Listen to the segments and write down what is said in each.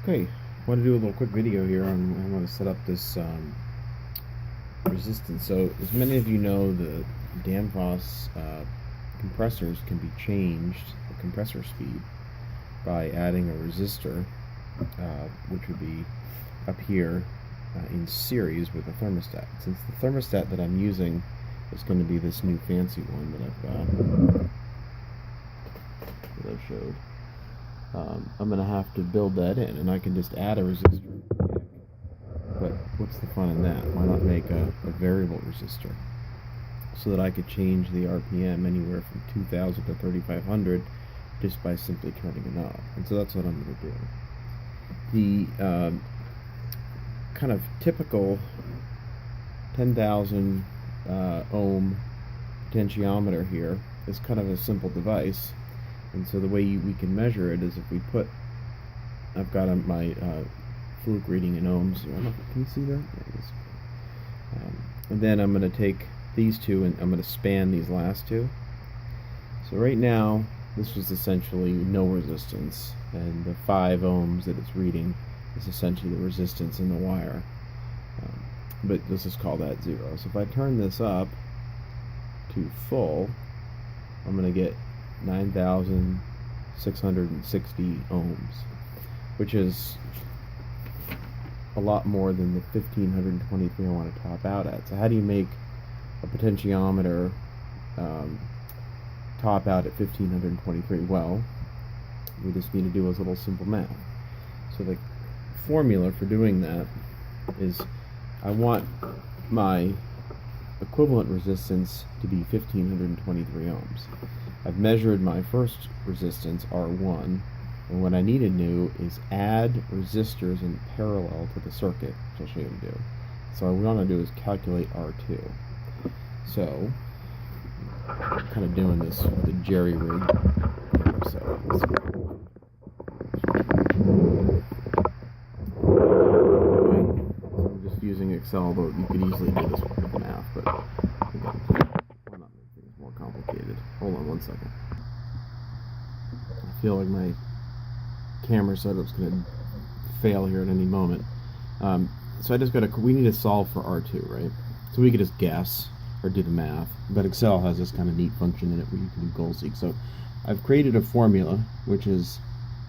Okay, I want to do a little quick video here on I want to set up this resistance. So, as many of you know, the danfoss compressors can be changed, the compressor speed, by adding a resistor, which would be up here in series with the thermostat. Since the thermostat that I'm using is going to be this new fancy one that I've showed. I'm going to have to build that in, and I can just add a resistor. But what's the fun in that? Why not make a variable resistor so that I could change the RPM anywhere from 2,000 to 3,500 just by simply turning a knob? And so that's what I'm going to do. The kind of typical 10,000 ohm potentiometer here is kind of a simple device. And so the way we can measure it is if we put, I've got my fluke reading in ohms. Can you see that? And then I'm going to take these two and I'm going to span these last two. So right now, this was essentially no resistance, and the 5 ohms that it's reading is essentially the resistance in the wire. But let's just call that 0. So if I turn this up to full, I'm going to get 9,660 ohms, which is a lot more than the 1,523 I want to top out at. So how do you make a potentiometer top out at 1,523? Well, we just need to do a little simple math. So the formula for doing that is I want my equivalent resistance to be 1,523 ohms. I've measured my first resistance, R1, and what I need to do is add resistors in parallel to the circuit, which I'll show you how to do. So what we want to do is calculate R2. So, I'm kind of doing this with a jerry rig settings. I'm just using Excel, though you could easily do this with math, but again, why not make things more complicated? Hold on one second. I feel like my camera setup's going to fail here at any moment. So I just we need to solve for R2, right? So we could just guess or do the math, but Excel has this kind of neat function in it where you can do goal seek. So I've created a formula which is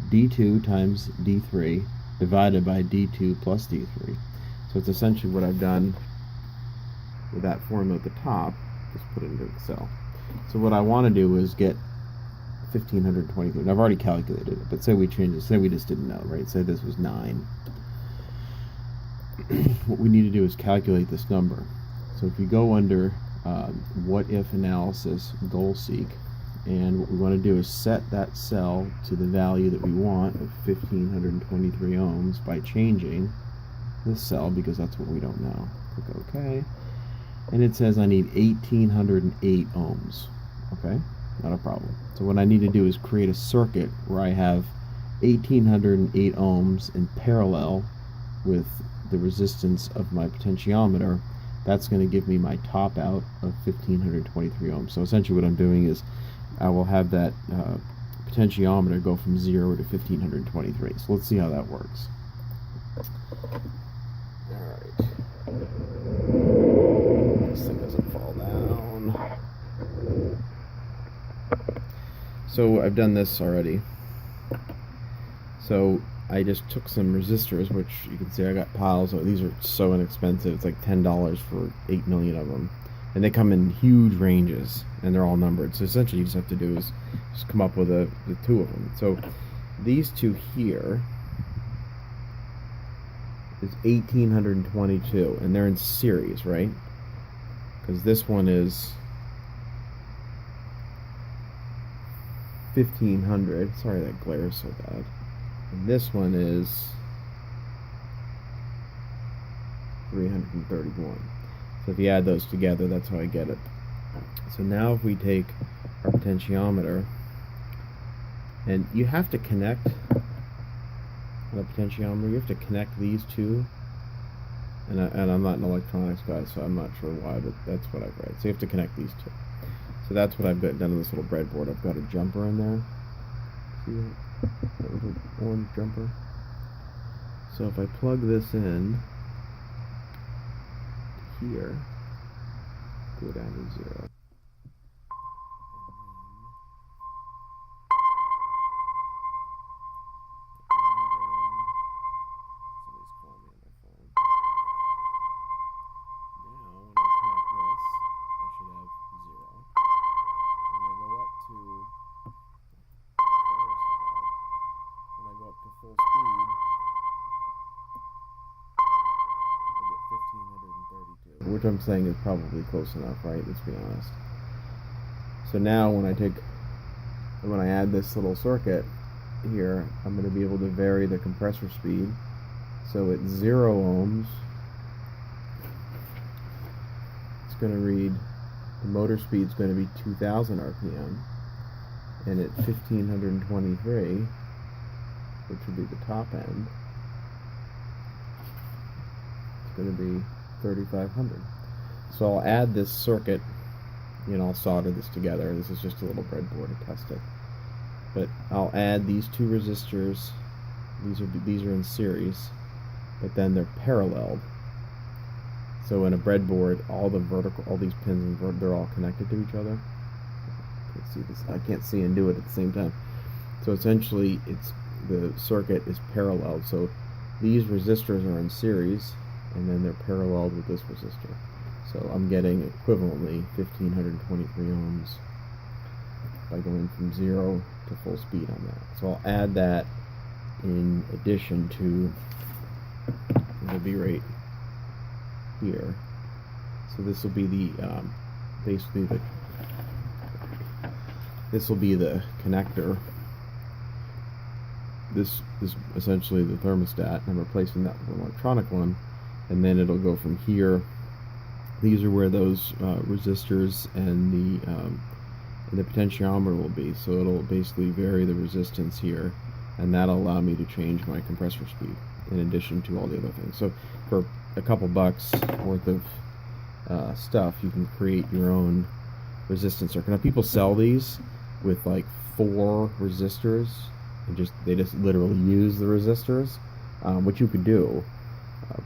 D2 times D3 divided by D2 plus D3. So it's essentially what I've done with that formula at the top, just put it into Excel. So what I want to do is get 1,523. I've already calculated it, but say we change it. Say we just didn't know, right? Say this was 9. What we need to do is calculate this number. So if you go under what if analysis, goal seek, and what we want to do is set that cell to the value that we want of 1,523 ohms by changing this cell, because that's what we don't know. Click OK, and it says I need 1,808 ohms. Okay, not a problem. So what I need to do is create a circuit where I have 1,808 ohms in parallel with the resistance of my potentiometer. That's going to give me my top out of 1,523 ohms. So essentially what I'm doing is I will have that potentiometer go from 0 to 1,523. So let's see how that works. Alright. This thing doesn't fall down. So I've done this already. So I just took some resistors, which you can see I got piles of. These are so inexpensive. It's like $10 for 8 million of them. And they come in huge ranges, and they're all numbered. So essentially you just have to do is just come up with the 2 of them. So these 2 here is 1,822, and they're in series, right? Because this one is 1,500. Sorry that glare is so bad. And this one is 331. So if you add those together, that's how I get it. So now if we take our potentiometer, and you have to connect the potentiometer, you have to connect these 2. And I'm not an electronics guy, so I'm not sure why, but that's what I've read. So you have to connect these 2. So that's what I've got done on this little breadboard. I've got a jumper in there. See that little orange jumper? So if I plug this in here, go down to 0. Somebody's calling me on my phone. Now, when I connect this, I should have 0. When I go up to when I go up to full speed, I get 1532, which I'm saying is probably close enough, right? Let's be honest. So now when I add this little circuit here, I'm going to be able to vary the compressor speed. So at 0 ohms, it's going to read, the motor speed is going to be 2000 RPM, and at 1523, which would be the top end, it's going to be 3500. So I'll add this circuit, I'll solder this together. This is just a little breadboard to test it. But I'll add these two resistors. These are in series, but then they're paralleled. So in a breadboard, all these pins, they're all connected to each other. I can't see and do it at the same time. So essentially, the circuit is paralleled. So these resistors are in series, and then they're paralleled with this resistor. So I'm getting equivalently 1523 ohms by going from 0 to full speed on that. So I'll add that in addition to the V rate here. So this will be the basically this will be the connector. This is essentially the thermostat. I'm replacing that with an electronic one, and then it'll go from here. These are where those resistors and the potentiometer will be. So it'll basically vary the resistance here, and that'll allow me to change my compressor speed in addition to all the other things. So for a couple bucks worth of stuff, you can create your own resistance circuit. Now people sell these with like 4 resistors, and they just literally use the resistors, which you could do,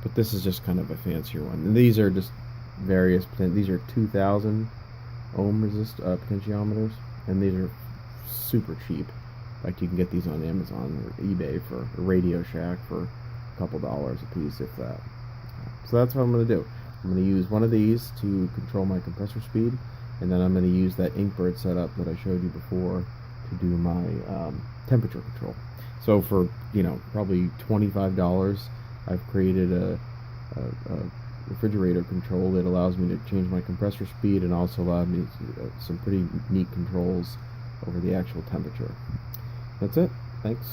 but this is just kind of a fancier one. And these are just these are 2000 ohm potentiometers, and these are super cheap. In fact, you can get these on Amazon or eBay or Radio Shack for a couple dollars a piece, if that. So that's what I'm going to do. I'm going to use one of these to control my compressor speed, and then I'm going to use that Inkbird setup that I showed you before to do my temperature control. So for probably $25, I've created a refrigerator control that allows me to change my compressor speed and also allows me some pretty neat controls over the actual temperature. That's it. Thanks.